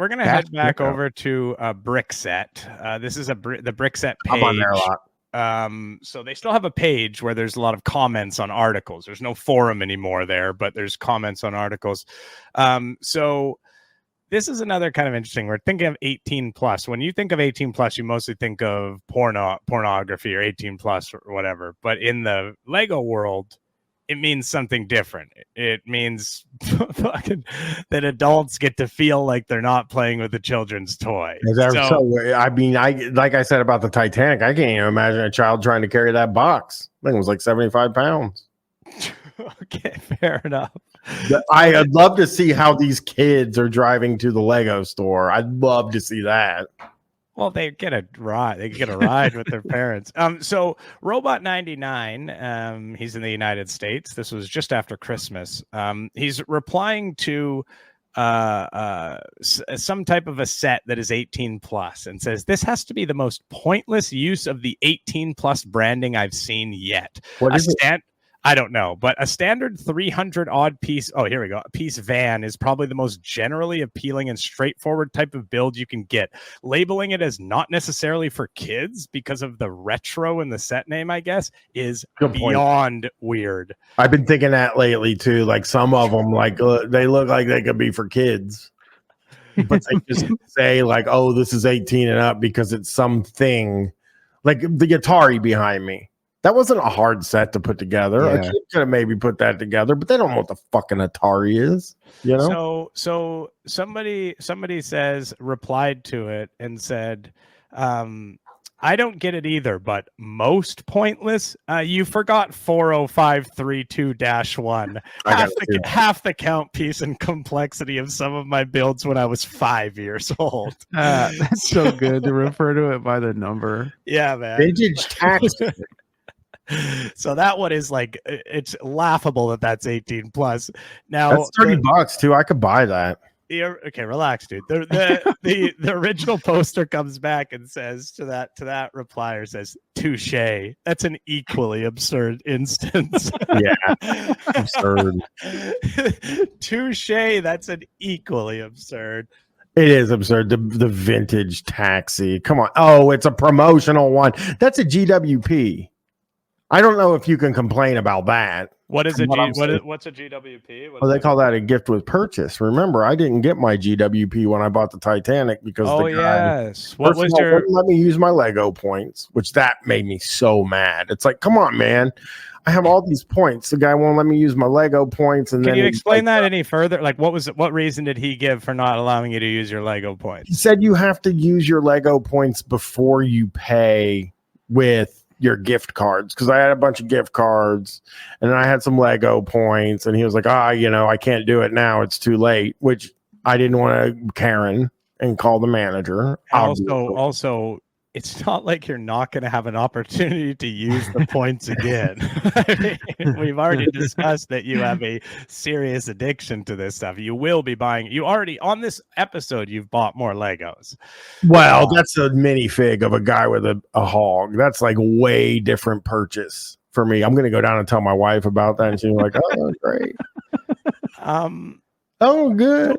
we're gonna head back over to Brickset. This is the Brickset page. I'm on there a lot. So they still have a page where there's a lot of comments on articles. There's no forum anymore there, but there's comments on articles. So this is another kind of interesting. We're thinking of 18 plus. When you think of 18 plus, you mostly think of pornography or 18 plus or whatever. But in the Lego world, it means something different. It means fucking that adults get to feel like they're not playing with a children's toy. I mean, like I said about the Titanic, I can't even imagine a child trying to carry that box. I think it was like 75 pounds. Okay, fair enough. I'd love to see how these kids are driving to the Lego store. I'd love to see that. Well, they get a ride. They get a ride with their parents. So Robot 99, he's in the United States. This was just after Christmas. He's replying to some type of a set that is 18 plus and says, this has to be the most pointless use of the 18 plus branding I've seen yet. What is it? I don't know, but a standard 300 odd piece. Oh, here we go. A piece van is probably the most generally appealing and straightforward type of build you can get. Labeling it as not necessarily for kids because of the retro in the set name, I guess, is beyond weird. I've been thinking that lately too. Like some of them, like they look like they could be for kids, but they just say like, "Oh, this is 18 and up" because it's something like the Atari behind me. That wasn't a hard set to put together. Yeah. A kid could have maybe put that together, but they don't know what the fucking Atari is, you know? So somebody replied to it and said, I don't get it either, but most pointless. You forgot 40532-1. Half the count, piece, and complexity of some of my builds when I was 5 years old. That's so good to refer to it by the number. Yeah, man. Vintage tax. So that one is like, it's laughable that that's 18 plus. Now that's $30 too. I could buy that. Okay, relax, dude. The original poster comes back and says to that replier says, touche. That's an equally absurd instance. Yeah, absurd. Touche. That's an equally absurd. It is absurd. The vintage taxi. Come on. Oh, it's a promotional one. That's a GWP. I don't know if you can complain about that. What is what's a GWP? They call that a gift with purchase. Remember, I didn't get my GWP when I bought the Titanic because the guy, yes. What was your? Let me use my Lego points, which that made me so mad. It's like, come on, man. I have all these points. The guy won't let me use my Lego points. And can you explain that any further? Like, what reason did he give for not allowing you to use your Lego points? He said you have to use your Lego points before you pay with your gift cards, because I had a bunch of gift cards and then I had some Lego points, and he was like, I can't do it now, it's too late, which I didn't want to Karen and call the manager. Also, it's not like you're not going to have an opportunity to use the points again. I mean, we've already discussed that you have a serious addiction to this stuff. You will be buying. You already, on this episode, you've bought more Legos. Well, that's a minifig of a guy with a hog. That's like way different purchase for me. I'm going to go down and tell my wife about that, and she's like, "Oh, great." Oh, good.